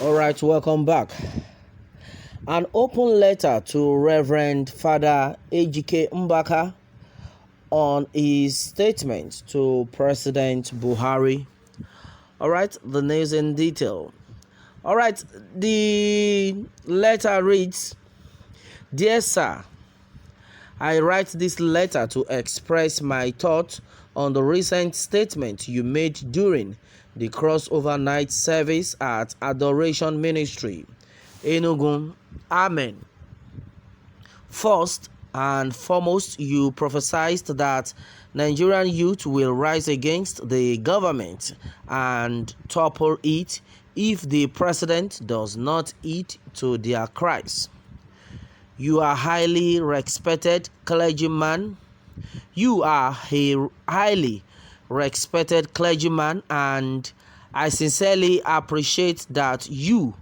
All right, welcome back. An open letter to Reverend Father Ejike Mbaka on his statement to President Bühàrï. All right, the news in detail. All right, the letter reads, "Dear Sir, I write this letter to express my thoughts on the recent statement you made during the crossover night service at Adoration Ministry, Enugu. Amen. First and foremost, you prophesied that Nigerian youth will rise against the government and topple it if the president does not heed to their cries. You are highly respected clergyman. You are a highly respected clergyman, and I sincerely appreciate that you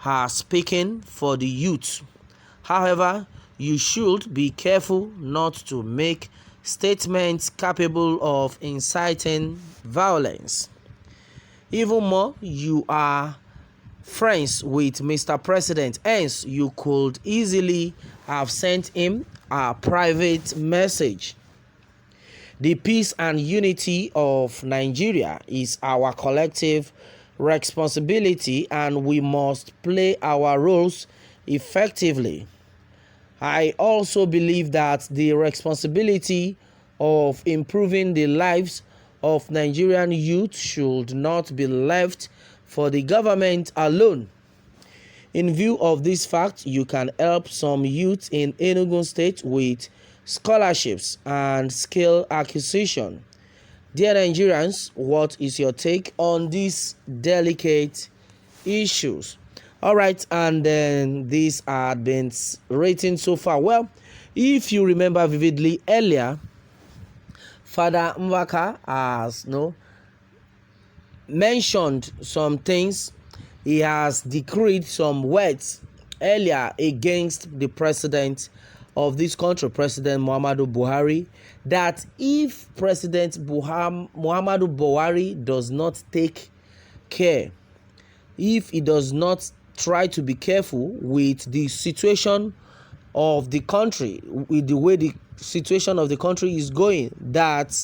are speaking for the youth. However, you should be careful not to make statements capable of inciting violence. Even more, you are friends with Mr. President, hence you could easily have sent him a private message. The peace and unity of Nigeria is our collective responsibility, and we must play our roles effectively. I also believe that the responsibility of improving the lives of Nigerian youth should not be left for the government alone. In view of this fact, you can help some youth in Enugu State with scholarships and skill acquisition. Dear Nigerians, what is your take on these delicate issues?" All right, and then these had been written so far. Well, if you remember vividly earlier, Father Mbaka has mentioned some things. He has decreed some words earlier against the president of this country, President Muhammadu Bühàrï, that if President Muhammadu Bühàrï does not take care, if he does not try to be careful with the situation of the country, with the way the situation of the country is going, that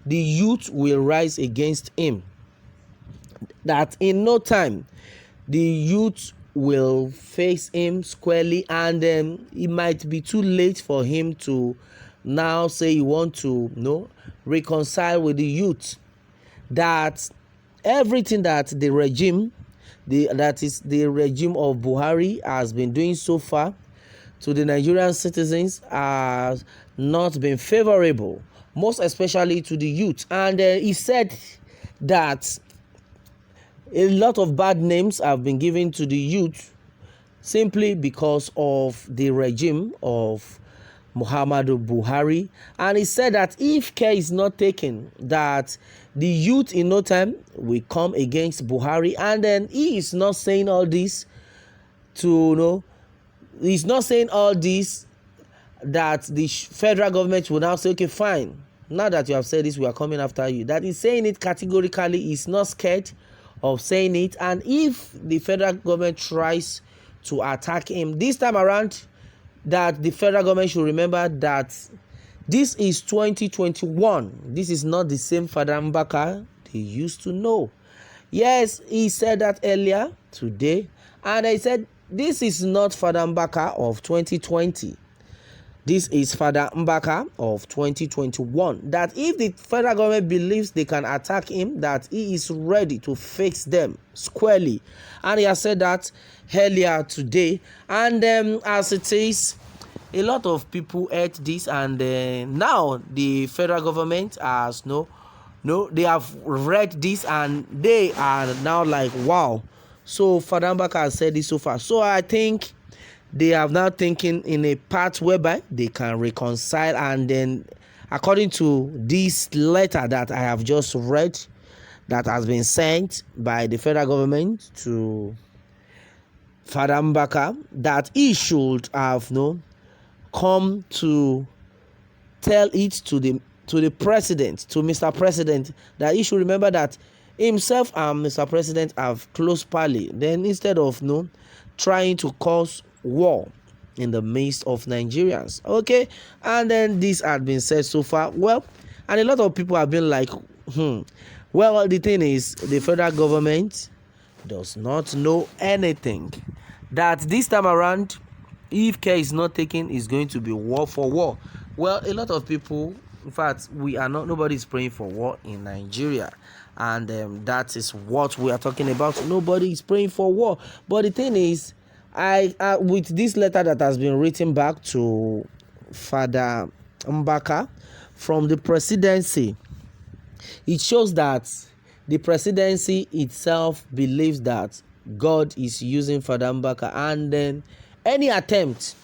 the youth will rise against him. That in no time, the youth will face him squarely, and it might be too late for him to now say he wants to reconcile with the youth. That everything that the regime, that is the regime of Bühàrï, has been doing so far to the Nigerian citizens has not been favorable, most especially to the youth. And he said that a lot of bad names have been given to the youth simply because of the regime of Muhammadu Bühàrï. And he said that if care is not taken, that the youth in no time will come against Bühàrï. And then he is not saying all this he's not saying all this that the federal government will now say, okay, fine, now that you have said this, we are coming after you. That he's saying it categorically. He's not scared of saying it. And if the federal government tries to attack him this time around, that the federal government should remember that this is 2021. This is not the same Father Mbaka they used to know. Yes, he said that earlier today, and I said this is not Father Mbaka of 2020. This is Father Mbaka of 2021. That if the federal government believes they can attack him, that he is ready to face them squarely. And he has said that earlier today. And as it is, a lot of people heard this, and now the federal government has they have read this, and they are now like, wow. So Father Mbaka has said this so far. So I think they have now thinking in a path whereby they can reconcile. And then according to this letter that I have just read, that has been sent by the federal government to Father Mbaka, that he should have come to tell it to the president, to Mr. President, that he should remember that himself and Mr. President have close pally. Then instead of trying to cause war in the midst of Nigerians. Okay, and then this had been said so far. Well, and a lot of people have been like, well, the thing is, the federal government does not know anything. That this time around, if care is not taken, is going to be war for war. Well, a lot of people, in fact, nobody is praying for war in Nigeria. And that is what we are talking about. Nobody is praying for war. But the thing is, with this letter that has been written back to Father Mbaka from the presidency, it shows that the presidency itself believes that God is using Father Mbaka, and then any attempt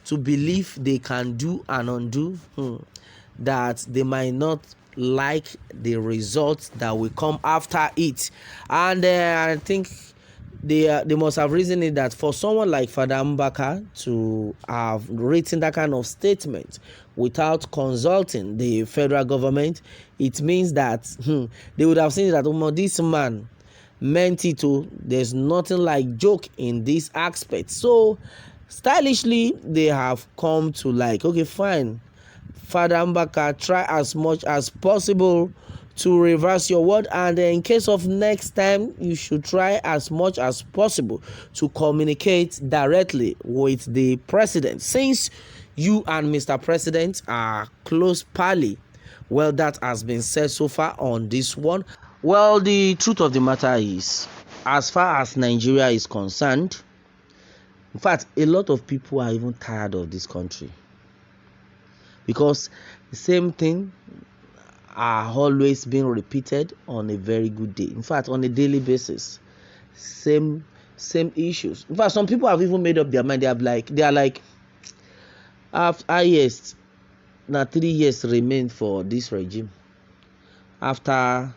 to believe they can do and undo, that they might not like the results that will come after it. And I think they must have reasoned it that for someone like Father Mbaka to have written that kind of statement without consulting the federal government, it means that they would have seen that this man meant it to. There's nothing like joke in this aspect. So stylishly, they have come to like, okay, fine, Father Mbaka, try as much as possible to reverse your word, and in case of next time, you should try as much as possible to communicate directly with the president, since you and Mr. President are close pally. Well, that has been said so far on this one. Well, the truth of the matter is, as far as Nigeria is concerned, in fact, a lot of people are even tired of this country, because the same thing are always being repeated on a very good day. In fact, on a daily basis, same issues. In fact, some people have even made up their mind. They are like, after highest, now 3 years remain for this regime. After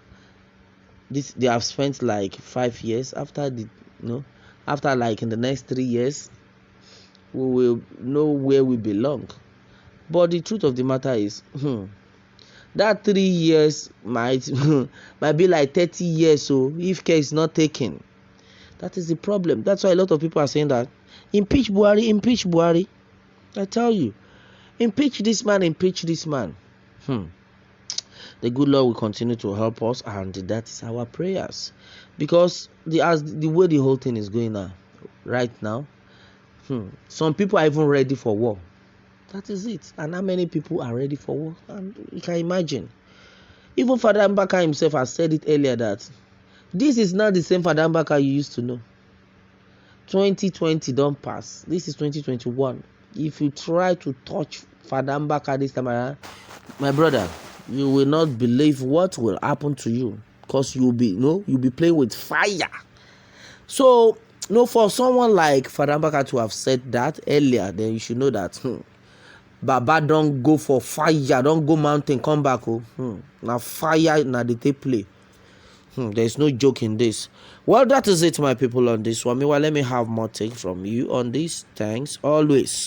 this, they have spent like 5 years. After after like in the next 3 years, we will know where we belong. But the truth of the matter is, that 3 years might be like 30 years. So if care is not taken, that is the problem. That's why a lot of people are saying that impeach Bühàrï, impeach Bühàrï. I tell you, impeach this man, impeach this man. The good Lord will continue to help us, and that is our prayers. Because the way the whole thing is going on right now, some people are even ready for war. That is it. And how many people are ready for war? And you can imagine. Even Father Mbaka himself has said it earlier that this is not the same Father Mbaka you used to know. 2020 don't pass. This is 2021. If you try to touch Father Mbaka this time around, my brother, you will not believe what will happen to you, because you'll be playing with fire. So, for someone like Father Mbaka to have said that earlier, then you should know that Baba don't go for fire, don't go mountain, come back. Now fire, now they take play. There's no joke in this. Well, that is it, my people, on this one. Meanwhile, let me have more take from you on this. Thanks always.